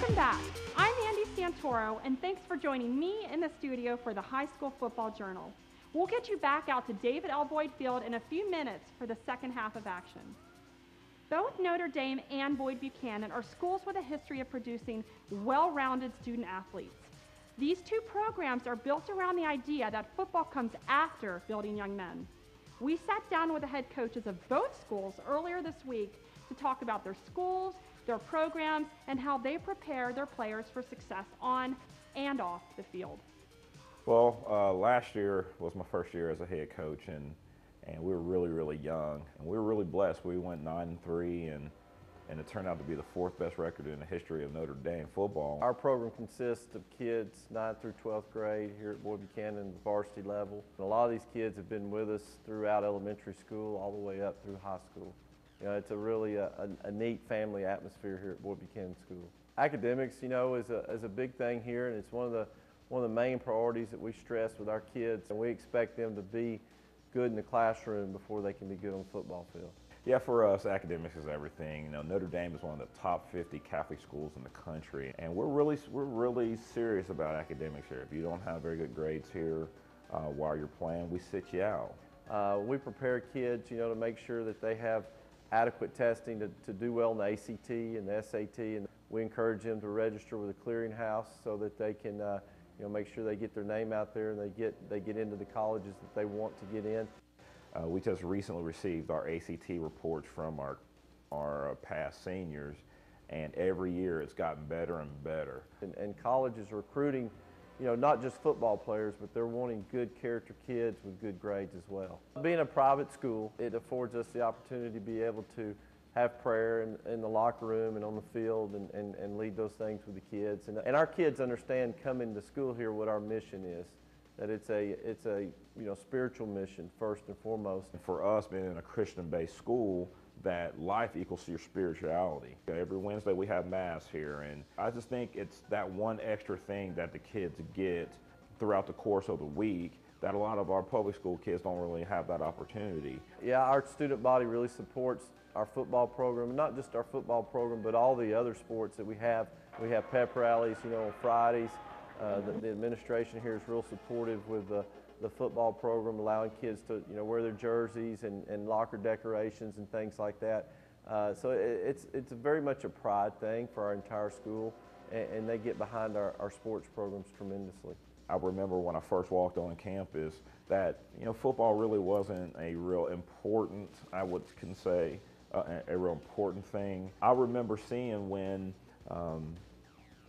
Welcome back. I'm Andy Santoro, and thanks for joining me in the studio for the High School Football Journal. We'll get you back out to David L. Boyd Field in a few minutes for the second half of action. Both Notre Dame and Boyd Buchanan are schools with a history of producing well-rounded student athletes. These two programs are built around the idea that football comes after building young men. We sat down with the head coaches of both schools earlier this week to talk about their schools, their programs, and how they prepare their players for success on and off the field. Well, last year was my first year as a head coach, and we were really young, and we were really blessed. We went 9-3, and it turned out to be the fourth best record in the history of Notre Dame football. Our program consists of kids 9th through 12th grade here at Boyd Buchanan at the varsity level. And a lot of these kids have been with us throughout elementary school all the way up through high school. You know, it's a really a neat family atmosphere here at Boyd Buchanan School. Academics, you know, is a big thing here, and it's one of the main priorities that we stress with our kids, and we expect them to be good in the classroom before they can be good on the football field. Yeah, for us, academics is everything. You know, Notre Dame is one of the top 50 Catholic schools in the country, and we're really serious about academics here. If you don't have very good grades here while you're playing, we sit you out. We prepare kids, you know, to make sure that they have adequate testing to do well in the ACT and the SAT, and we encourage them to register with a clearinghouse so that they can, you know, make sure they get their name out there and they get into the colleges that they want to get in. We just recently received our ACT reports from our past seniors, and every year it's gotten better and better. And colleges are recruiting, you know, not just football players, but they're wanting good character kids with good grades as well. Being a private school, it affords us the opportunity to be able to have prayer in the locker room and on the field and lead those things with the kids. And our kids understand coming to school here what our mission is, that it's a you know, spiritual mission first and foremost. And for us, being in a Christian-based school, that life equals to your spirituality. Every Wednesday we have Mass here, and I just think it's that one extra thing that the kids get throughout the course of the week that a lot of our public school kids don't really have that opportunity. Yeah, our student body really supports our football program, and not just our football program, but all the other sports that we have. We have pep rallies, you know, on Fridays. The administration here is real supportive with the football program, allowing kids to, you know, wear their jerseys and locker decorations and things like that. So it's very much a pride thing for our entire school, and they get behind our sports programs tremendously. I remember when I first walked on campus that, you know, football really wasn't a real important, I can say, a real important thing. I remember seeing when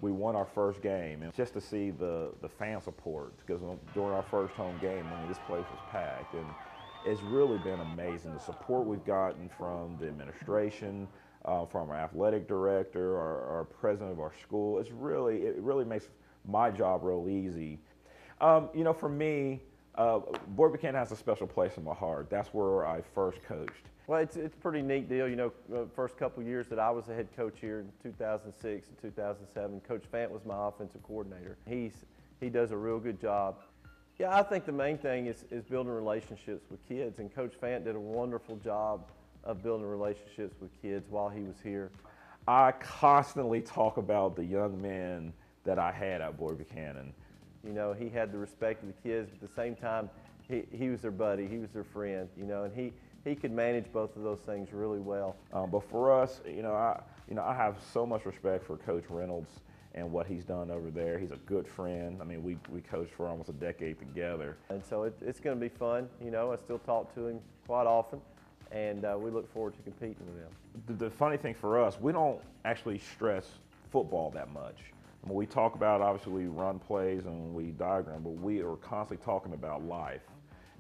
we won our first game, and just to see the fan support, because during our first home game, I mean, this place was packed, and it's really been amazing. The support we've gotten from the administration, from our athletic director, our president of our school, it really makes my job real easy. You know, for me, Boyd Buchanan has a special place in my heart. That's where I first coached. Well, it's a pretty neat deal. You know, the first couple of years that I was the head coach here in 2006 and 2007, Coach Fant was my offensive coordinator. He does a real good job. Yeah, I think the main thing is building relationships with kids, and Coach Fant did a wonderful job of building relationships with kids while he was here. I constantly talk about the young men that I had at Boyd Buchanan. You know, he had the respect of the kids, but at the same time, he was their buddy, he was their friend, you know, and he could manage both of those things really well. But for us, I have so much respect for Coach Reynolds and what he's done over there. He's a good friend. I mean, we coached for almost a decade together. And so it's going to be fun. You know, I still talk to him quite often, and we look forward to competing with him. The funny thing for us, we don't actually stress football that much. When we talk about, obviously, we run plays and we diagram, but we are constantly talking about life.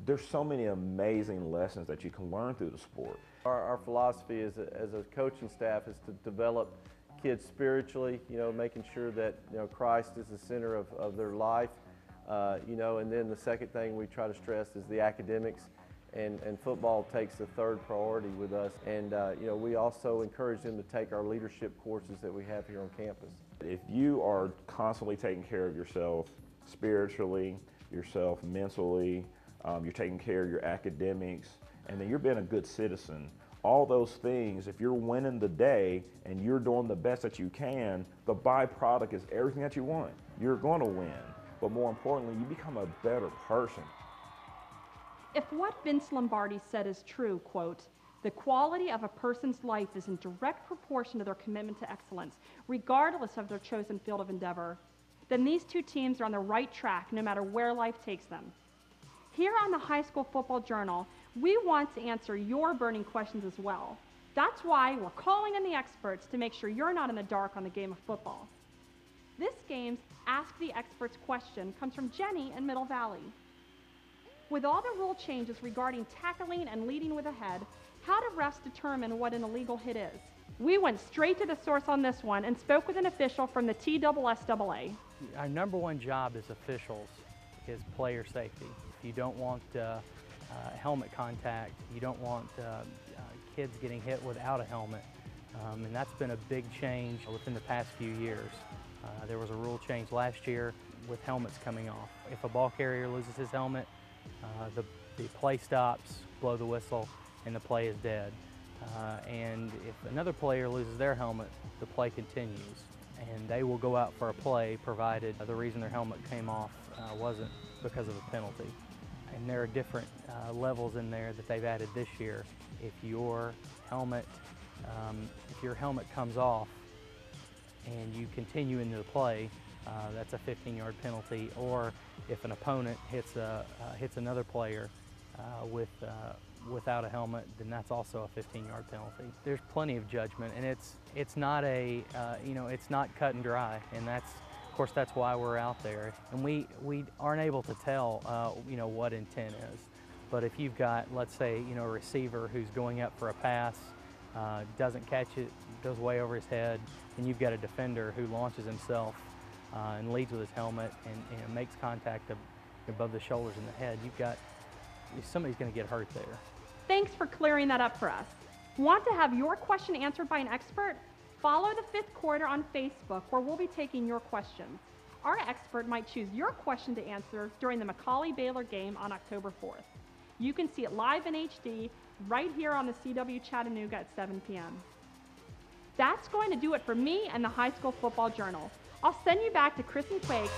There's so many amazing lessons that you can learn through the sport. Our philosophy as a coaching staff is to develop kids spiritually, you know, making sure that, you know, Christ is the center of their life, you know, and then the second thing we try to stress is the academics, and football takes the third priority with us. And, you know, we also encourage them to take our leadership courses that we have here on campus. If you are constantly taking care of yourself spiritually, yourself mentally, you're taking care of your academics, and then you're being a good citizen All those things, if you're winning the day and you're doing the best that you can, the byproduct is everything that you want. You're going to win, but more importantly, you become a better person. If what Vince Lombardi said is true, quote, "The quality of a person's life is in direct proportion to their commitment to excellence, regardless of their chosen field of endeavor," then these two teams are on the right track no matter where life takes them. Here on the High School Football Journal, we want to answer your burning questions as well. That's why we're calling in the experts to make sure you're not in the dark on the game of football. This game's Ask the Experts question comes from Jenny in Middle Valley. With all the rule changes regarding tackling and leading with a head, how do refs determine what an illegal hit is? We went straight to the source on this one and spoke with an official from the TSSAA. Our number one job as officials is player safety. If you don't want helmet contact, you don't want kids getting hit without a helmet, and that's been a big change within the past few years. There was a rule change last year with helmets coming off. If a ball carrier loses his helmet, the play stops, blow the whistle, and the play is dead. And if another player loses their helmet, the play continues. And they will go out for a play provided the reason their helmet came off wasn't because of a penalty. And there are different levels in there that they've added this year. If your helmet comes off and you continue into the play, that's a 15-yard penalty. Or if an opponent hits another player without a helmet, then that's also a 15-yard penalty. There's plenty of judgment, and it's not it's not cut and dry, and of course that's why we're out there. And we aren't able to tell what intent is. But if you've got, let's say, a receiver who's going up for a pass, doesn't catch it, goes way over his head, and you've got a defender who launches himself and leads with his helmet and makes contact above the shoulders and the head, somebody's going to get hurt there. Thanks for clearing that up for us. Want to have your question answered by an expert? Follow the Fifth Quarter on Facebook, where we'll be taking your questions. Our expert might choose your question to answer during the McCallie-Baylor game on October 4th. You can see it live in HD right here on the CW Chattanooga at 7 p.m. That's going to do it for me and the High School Football Journal. I'll send you back to Chris and Quake.